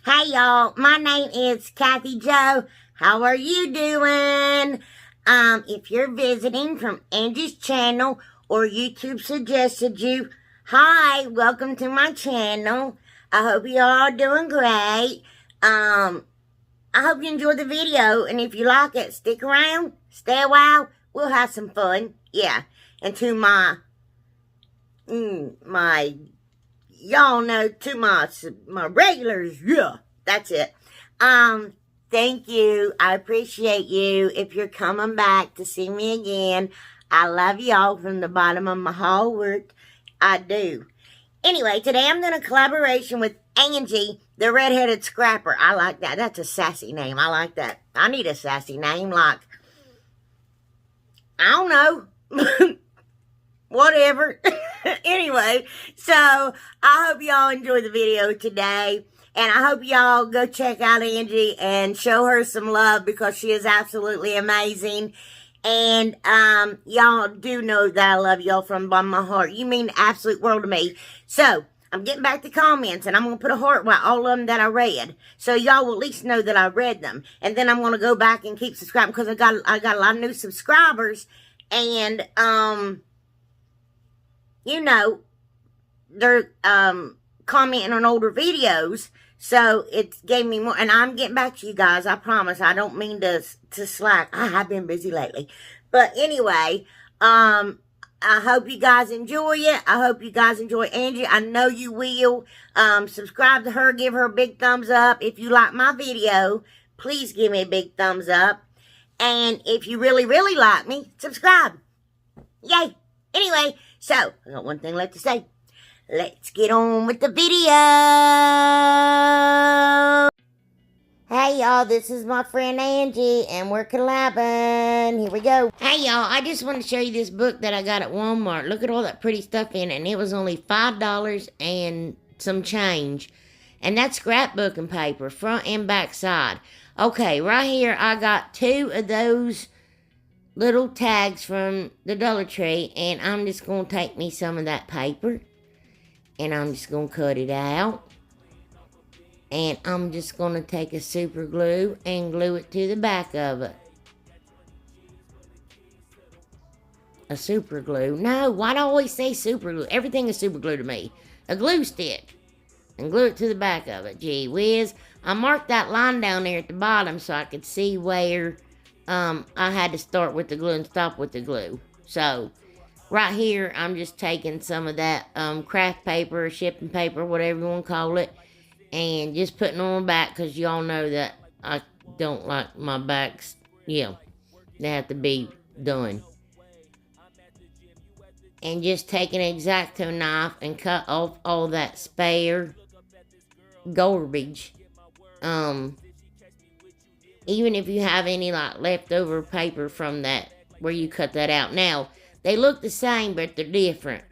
Hey y'all, my name is Kathy Joe. How are you doing? If you're visiting from Angie's channel or YouTube suggested you, hi, welcome to my channel. I hope you all are doing great. I hope you enjoy the video, and if you like it, stick around, stay a while, we'll have some fun. Yeah, and to y'all know, to my regulars, yeah, that's it. Thank you. I appreciate you. If you're coming back to see me again, I love y'all from the bottom of my heart. I do. Anyway, today I'm doing a collaboration with Angie, the redheaded scrapper. I like that. That's a sassy name. I like that. I need a sassy name, like, I don't know. Whatever. Anyway, so I hope y'all enjoy the video today. And I hope y'all go check out Angie and show her some love because she is absolutely amazing. And y'all do know that I love y'all from the bottom of my heart. You mean the absolute world to me. So I'm getting back to comments, and I'm going to put a heart by all of them that I read. So y'all will at least know that I read them. And then I'm going to go back and keep subscribing because I got a lot of new subscribers. And you know, they're commenting on older videos, so it gave me more. And I'm getting back to you guys, I promise. I don't mean to slack. I have been busy lately. But anyway, I hope you guys enjoy it. I hope you guys enjoy Angie. I know you will. Subscribe to her. Give her a big thumbs up. If you like my video, please give me a big thumbs up. And if you really, really like me, subscribe. Yay. Anyway, so, I got one thing left to say. Let's get on with the video. Hey, y'all, this is my friend Angie, and we're collabing. Here we go. Hey, y'all, I just want to show you this book that I got at Walmart. Look at all that pretty stuff in it, and it was only $5 and some change. And that's scrapbook and paper, front and back side. Okay, right here, I got 2 of those little tags from the DollarTree, and I'm just going to take me some of that paper, and I'm just going to cut it out, and I'm just going to take a super glue and glue it to the back of it. A super glue? No, why do I always say super glue? Everything is super glue to me. A glue stick, and glue it to the back of it. Gee whiz. I marked that line down there at the bottom so I could see where I had to start with the glue and stop with the glue. So, right here, I'm just taking some of that craft paper, shipping paper, whatever you want to call it, and just putting on my back, because y'all know that I don't like my backs, they have to be done. And just taking an X-Acto knife and cut off all that spare garbage. Even if you have any, like, leftover paper from that, where you cut that out. Now, they look the same, but they're different.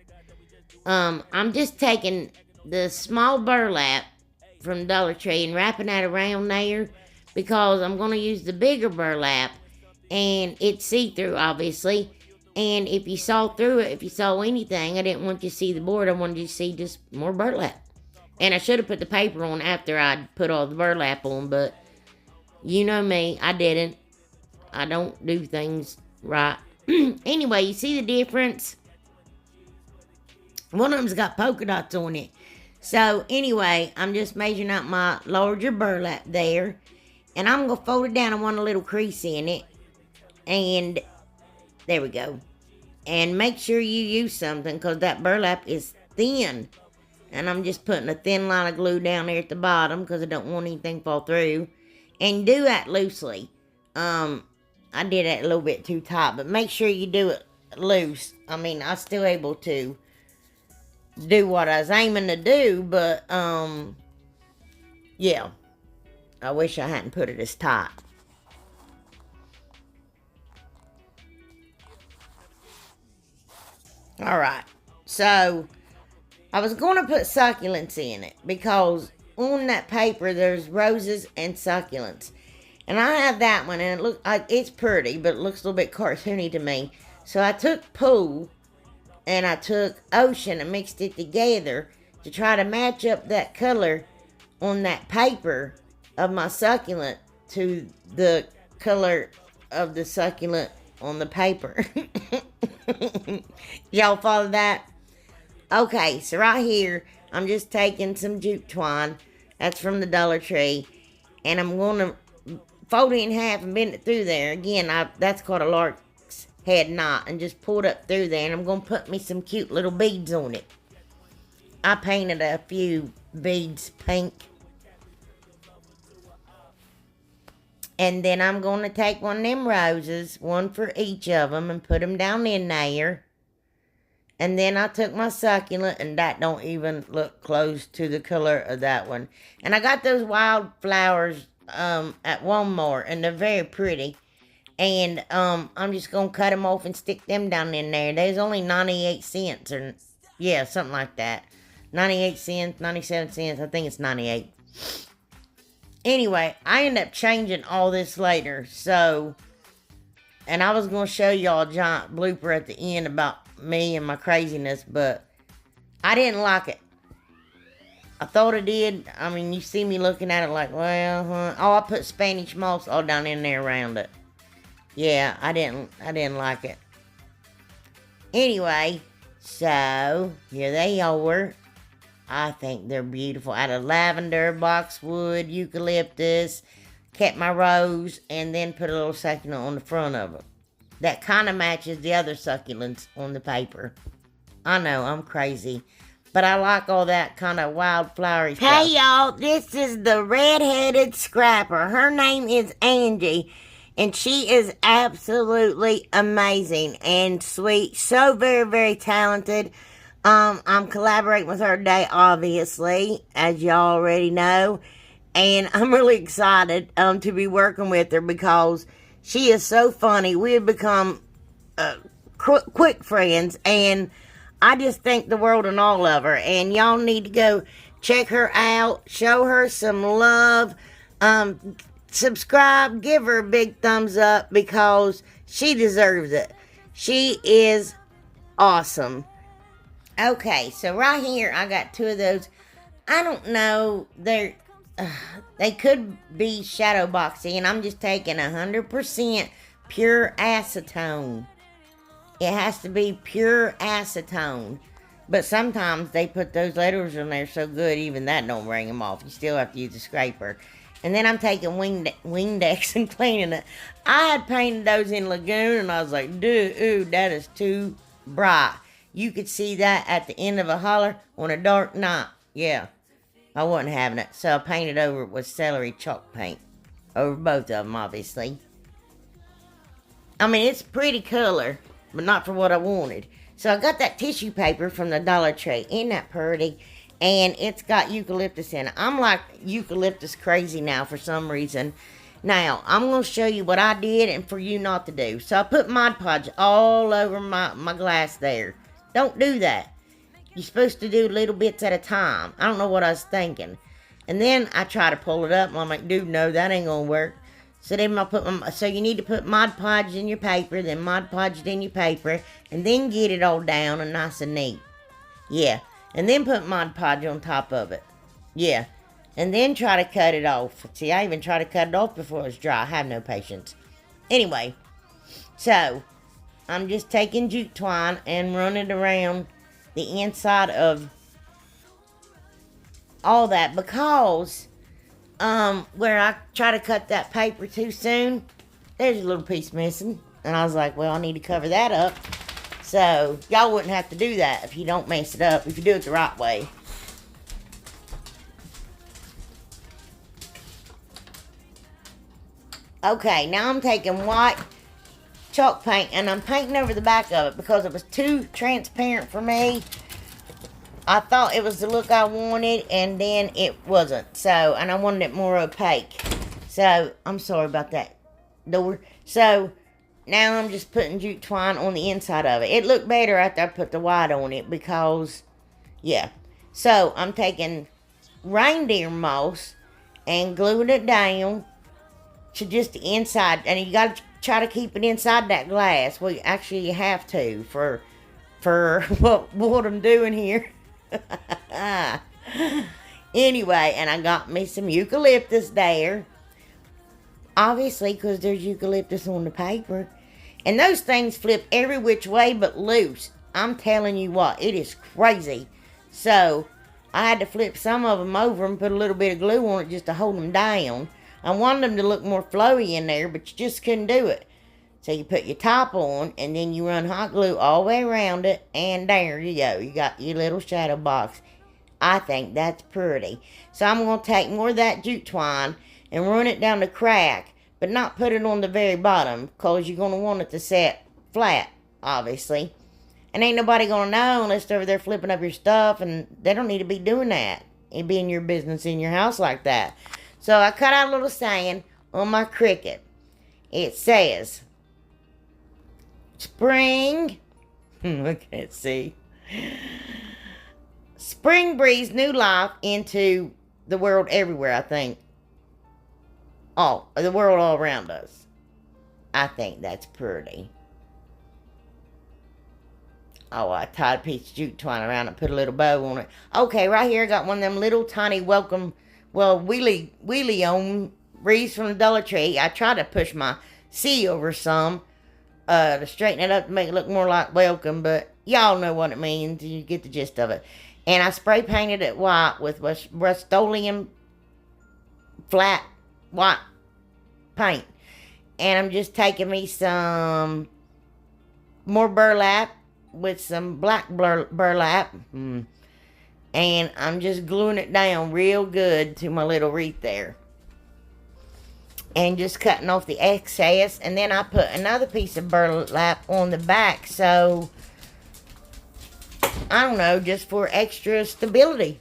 I'm just taking the small burlap from DollarTree and wrapping that around there, because I'm going to use the bigger burlap, and it's see-through, obviously. And if you saw through it, if you saw anything, I didn't want you to see the board. I wanted you to see just more burlap. And I should have put the paper on after I'd put all the burlap on, but you know me, I didn't. I don't do things right. Anyway, you see the difference? One of them's got polka dots on it. So, anyway, I'm just measuring out my larger burlap there. And I'm going to fold it down. I want a little crease in it. And there we go. And make sure you use something, because that burlap is thin. And I'm just putting a thin line of glue down there at the bottom, because I don't want anything to fall through. And do that loosely. I did it a little bit too tight, but make sure you do it loose. I mean, I was still able to do what I was aiming to do, but, yeah. I wish I hadn't put it as tight. Alright, so I was going to put succulents in it, because on that paper there's roses and succulents. And I have that one, and it's pretty, but it looks a little bit cartoony to me. So I took pool and I took ocean and mixed it together to try to match up that color on that paper of my succulent to the color of the succulent on the paper. Y'all follow that? Okay, so right here, I'm just taking some jute twine. That's from the DollarTree. And I'm going to fold it in half and bend it through there. Again, that's called a lark's head knot. And just pull it up through there. And I'm going to put me some cute little beads on it. I painted a few beads pink. And then I'm going to take one of them roses, one for each of them, and put them down in there. And then I took my succulent, and that don't even look close to the color of that one. And I got those wild flowers at Walmart, and they're very pretty. And I'm just going to cut them off and stick them down in there. There's only 98 cents, or yeah, something like that. 98 cents, 97 cents, I think it's 98. Anyway, I end up changing all this later, so, and I was going to show y'all a giant blooper at the end about me and my craziness, but I didn't like it. I thought I did. I mean, you see me looking at it like, well, oh, I put Spanish moss all down in there around it. Yeah, I didn't like it. Anyway, so, here they are. I think they're beautiful. Out of lavender, boxwood, eucalyptus, kept my rose, and then put a little succulent on the front of it. That kind of matches the other succulents on the paper. I know, I'm crazy. But I like all that kind of wild flowery stuff. Hey y'all, this is the red-headed scrapper. Her name is Angie. And she is absolutely amazing and sweet. So very, very talented. I'm collaborating with her today, obviously, as y'all already know. And I'm really excited to be working with her because she is so funny. We have become quick friends, and I just think the world and all of her. And y'all need to go check her out, show her some love, subscribe, give her a big thumbs up because she deserves it. She is awesome. Okay, so right here, I got two of those. I don't know, they could be shadow boxy, and I'm just taking 100% pure acetone. It has to be pure acetone. But sometimes they put those letters in there so good, even that don't bring them off. You still have to use a scraper. And then I'm taking Windex and cleaning it. I had painted those in Lagoon, and I was like, dude, that is too bright. You could see that at the end of a holler on a dark night. Yeah, I wasn't having it. So I painted over it with Celery chalk paint. Over both of them, obviously. I mean, it's a pretty color, but not for what I wanted. So I got that tissue paper from the DollarTree. Isn't that pretty? And it's got eucalyptus in it. I'm like eucalyptus crazy now for some reason. Now, I'm going to show you what I did and for you not to do. So I put Mod Podge all over my glass there. Don't do that. You're supposed to do little bits at a time. I don't know what I was thinking. And then I try to pull it up, and I'm like, dude, no, that ain't going to work. So then so you need to put Mod Podge in your paper, then Mod Podge it in your paper, and then get it all down and nice and neat. Yeah. And then put Mod Podge on top of it. Yeah. And then try to cut it off. See, I even tried to cut it off before it was dry. I have no patience. Anyway. So, I'm just taking jute twine and running it around the inside of all that because where I try to cut that paper too soon, there's a little piece missing. And I was like, well, I need to cover that up. So, y'all wouldn't have to do that if you don't mess it up, if you do it the right way. Okay, now I'm taking white chalk paint and I'm painting over the back of it because it was too transparent for me. I thought it was the look I wanted and then it wasn't. So, and I wanted it more opaque. So, I'm sorry about that door. So, now I'm just putting jute twine on the inside of it. It looked better after I put the white on it because, yeah. So, I'm taking Reindeer Moss and gluing it down to just the inside. And you got to try to keep it inside that glass. Well, actually, you have to for what I'm doing here. Anyway, and I got me some eucalyptus there. Obviously, because there's eucalyptus on the paper. And those things flip every which way but loose. I'm telling you what, it is crazy. So, I had to flip some of them over and put a little bit of glue on it just to hold them down. I wanted them to look more flowy in there, but you just couldn't do it. So you put your top on, and then you run hot glue all the way around it, and there you go. You got your little shadow box. I think that's pretty. So I'm going to take more of that jute twine and run it down the crack, but not put it on the very bottom, because you're going to want it to set flat, obviously. And ain't nobody going to know unless they're over there flipping up your stuff, and they don't need to be doing that. It be in your business in your house like that. So I cut out a little saying on my Cricut. It says, spring, I can't see. Spring breathes new life into the world everywhere, I think. Oh, the world all around us. I think that's pretty. Oh, I tied a piece of jute twine around and put a little bow on it. Okay, right here I got one of them little tiny welcome, well, wheelie on wreaths from the DollarTree. I tried to push my C over some to straighten it up to make it look more like welcome, but y'all know what it means. You get the gist of it. And I spray painted it white with Rustoleum Flat white paint. And I'm just taking me some more burlap with some black burlap. And I'm just gluing it down real good to my little wreath there. And just cutting off the excess. And then I put another piece of burlap on the back. So, I don't know, just for extra stability.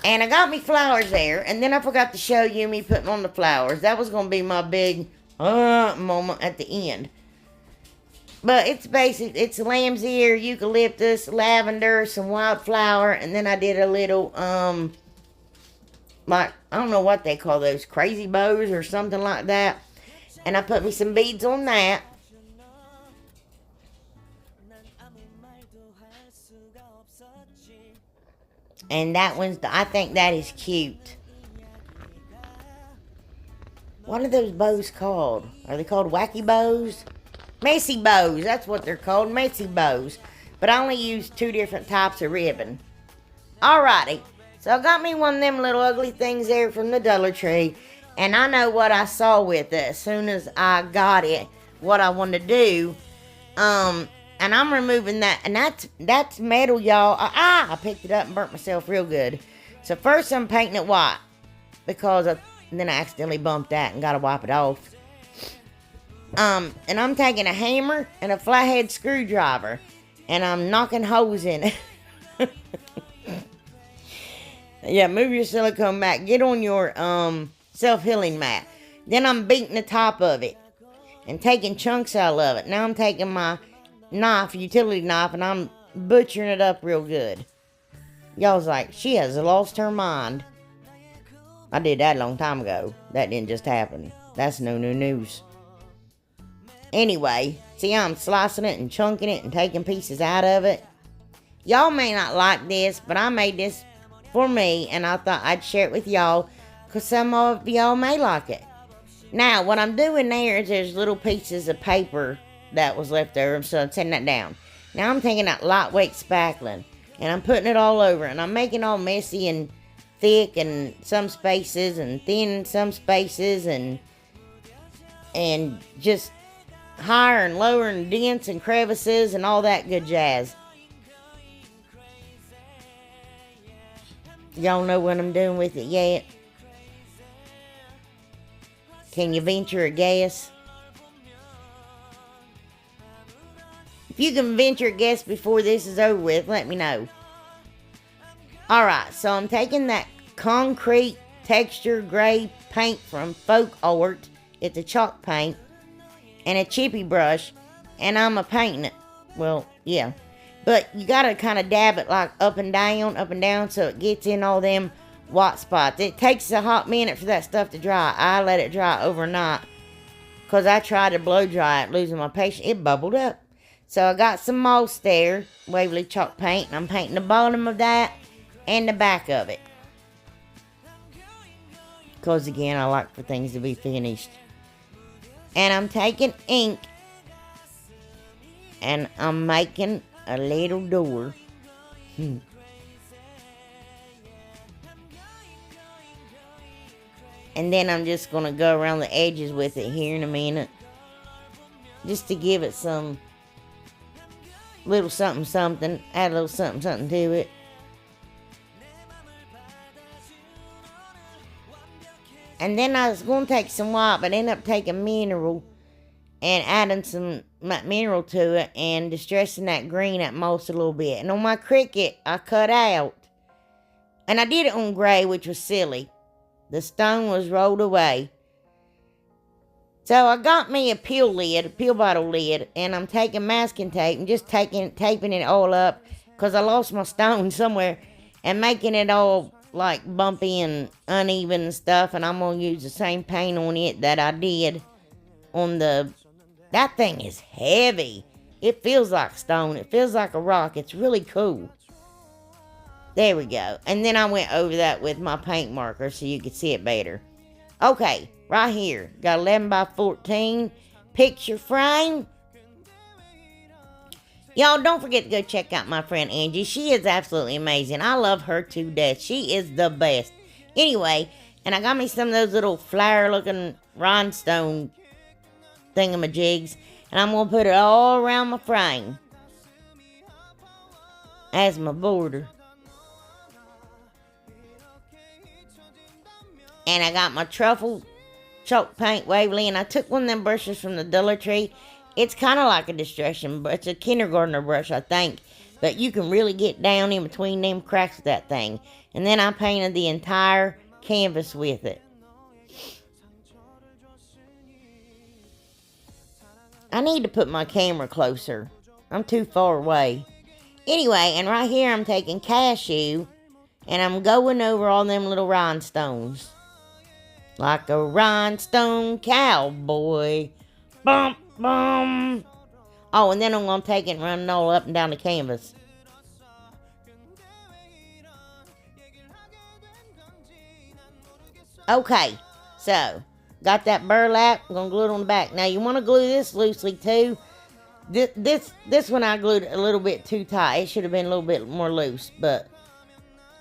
And I got me flowers there. And then I forgot to show you me putting on the flowers. That was going to be my big moment at the end. But it's basic. It's lamb's ear, eucalyptus, lavender, some wildflower. And then I did a little, like, I don't know what they call those, crazy bows or something like that. And I put me some beads on that. And that one's, I think that is cute. What are those bows called? Are they called wacky bows? Messy bows, that's what they're called, messy bows. But I only used 2 different types of ribbon. Alrighty, so I got me one of them little ugly things there from the DollarTree. And I know what I saw with it as soon as I got it, what I wanted to do. And I'm removing that, and that's metal, y'all. I picked it up and burnt myself real good. So first I'm painting it white, because then I accidentally bumped that and got to wipe it off. And I'm taking a hammer and a flathead screwdriver, and I'm knocking holes in it. Yeah, move your silicone mat. Get on your self-healing mat. Then I'm beating the top of it and taking chunks out of it. Now I'm taking my knife, utility knife, and I'm butchering it up real good. Y'all's like, she has lost her mind. I did that a long time ago. That didn't just happen. That's no new news. Anyway, see how I'm slicing it and chunking it and taking pieces out of it? Y'all may not like this, but I made this for me, and I thought I'd share it with y'all, because some of y'all may like it. Now, what I'm doing there is there's little pieces of paper that was left over, so I'm setting that down. Now I'm taking that lightweight spackling, and I'm putting it all over, and I'm making all messy and thick in some spaces, and thin in some spaces, and just higher and lower and dents and crevices and all that good jazz. Y'all know what I'm doing with it yet? Can you venture a guess? If you can venture a guess before this is over with, let me know. Alright, so I'm taking that concrete texture gray paint from Folkart. It's a chalk paint. And a chippy brush. And I'm painting it. Well, yeah. But you gotta kind of dab it like up and down, so it gets in all them white spots. It takes a hot minute for that stuff to dry. I let it dry overnight, because I tried to blow dry it, losing my patience. It bubbled up. So I got some moss there, Waverly chalk paint, and I'm painting the bottom of that and the back of it. Because again, I like for things to be finished. And I'm taking ink. And I'm making a little door. And then I'm just going to go around the edges with it here in a minute. Just to give it some little something something. Add a little something something to it. And then I was going to take some white, but ended up taking mineral. And adding some mineral to it. And distressing that green at most a little bit. And on my Cricut, I cut out. And I did it on gray, which was silly. The stone was rolled away. So I got me a pill bottle lid, and I'm taking masking tape and just taping it all up because I lost my stone somewhere and making it all like bumpy and uneven and stuff. And I'm going to use the same paint on it that I did on the... That thing is heavy. It feels like stone. It feels like a rock. It's really cool. There we go. And then I went over that with my paint marker so you could see it better. Okay, right here. Got 11 by 14 picture frame. Y'all, don't forget to go check out my friend Angie. She is absolutely amazing. I love her to death. She is the best. Anyway, and I got me some of those little flower-looking rhinestone thingamajigs. And I'm going to put it all around my frame as my border. And I got my Truffle chalk paint Waverly. And I took one of them brushes from the DollarTree. It's kind of like a distressing brush. It's a kindergartner brush, I think. But you can really get down in between them cracks with that thing. And then I painted the entire canvas with it. I need to put my camera closer. I'm too far away. Anyway, and right here I'm taking cashew. And I'm going over all them little rhinestones. Like a rhinestone cowboy. Bump, bum. Oh, and then I'm going to take it and run it all up and down the canvas. Okay, so got that burlap. I'm going to glue it on the back. Now, you want to glue this loosely, too. This one I glued a little bit too tight. It should have been a little bit more loose, but...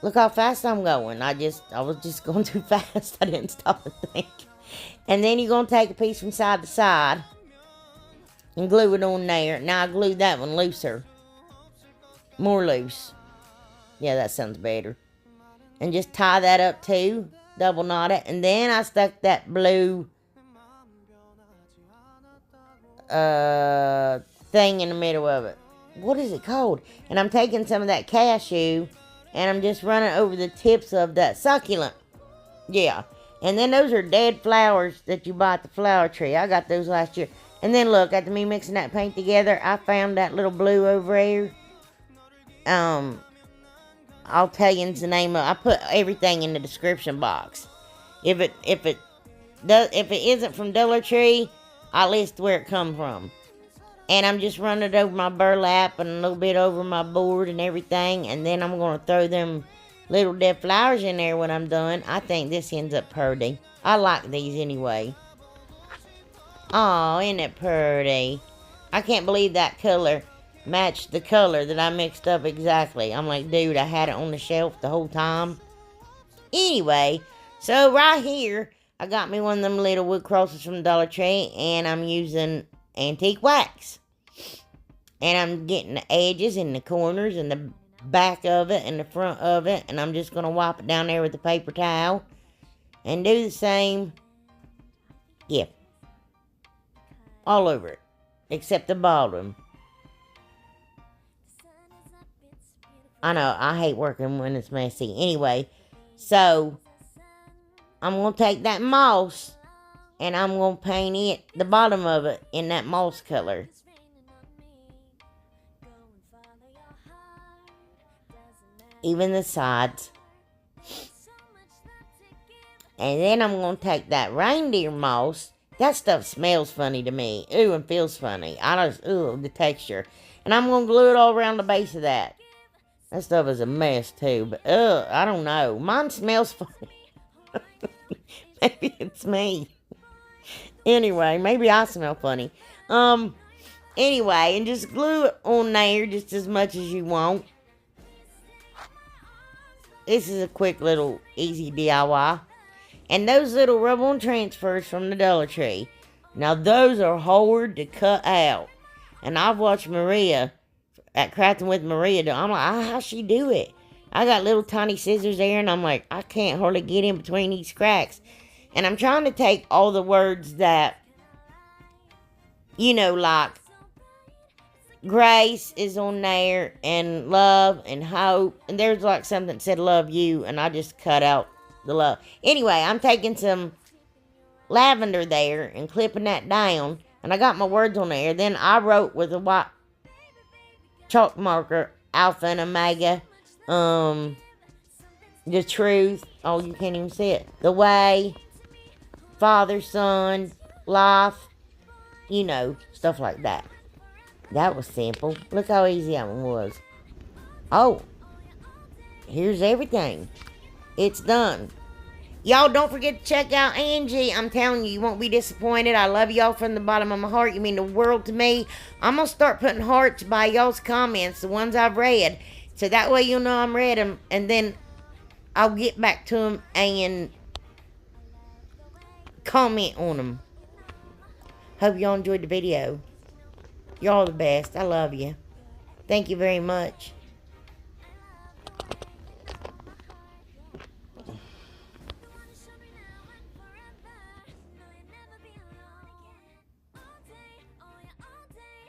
Look how fast I'm going. I was just going too fast. I didn't stop to think. And then you're going to take a piece from side to side. And glue it on there. Now I glued that one looser. More loose. Yeah, that sounds better. And just tie that up too. Double knot it. And then I stuck that blue thing in the middle of it. What is it called? And I'm taking some of that cashew. And I'm just running over the tips of that succulent. Yeah. And then those are dead flowers that you buy at the flower tree. I got those last year. And then look, after me mixing that paint together, I found that little blue over there. I'll tell you the name of it. I put everything in the description box. If it isn't from DollarTree, I'll list where it come from. And I'm just running it over my burlap and a little bit over my board and everything. And then I'm going to throw them little dead flowers in there when I'm done. I think this ends up pretty. I like these anyway. Oh, isn't it pretty? I can't believe that color matched the color that I mixed up exactly. I'm like, dude, I had it on the shelf the whole time. Anyway, so right here, I got me one of them little wood crosses from Dollar Tree. And I'm using antique wax. And I'm getting the edges and the corners and the back of it and the front of it. And I'm just going to wipe it down there with a paper towel. And do the same. Yeah. All over it. Except the bottom. I know, I hate working when it's messy. Anyway, so I'm going to take that moss. And I'm going to paint it, the bottom of it, in that moss color. Even the sides. And then I'm going to take that reindeer moss. That stuff smells funny to me. Ooh, and feels funny. The texture. And I'm going to glue it all around the base of that. That stuff is a mess too. But, I don't know. Mine smells funny. Maybe it's me. Anyway, maybe I smell funny. Anyway, and just glue it on there just as much as you want. This is a quick little easy DIY. And those little rub-on transfers from the DollarTree. Now those are hard to cut out. And I've watched Maria at Crafting with Maria. I'm like, how's she do it? I got little tiny scissors there, and I'm like, I can't hardly get in between these cracks. And I'm trying to take all the words that, you know, like grace is on there, and love, and hope. And there's like something that said love you, and I just cut out the love. Anyway, I'm taking some lavender there and clipping that down. And I got my words on there. Then I wrote with a white chalk marker, Alpha and Omega, the truth. Oh, you can't even see it. The way, Father, Son, life, you know, stuff like that. That was simple. Look how easy that one was. Oh, here's everything. It's done. Y'all don't forget to check out Angie. I'm telling you, you won't be disappointed. I love y'all from the bottom of my heart. You mean the world to me. I'm going to start putting hearts by y'all's comments, the ones I've read. So that way you'll know I'm read them. And then I'll get back to them and comment on them. Hope y'all enjoyed the video. Y'all the best. I love you. Thank you very much.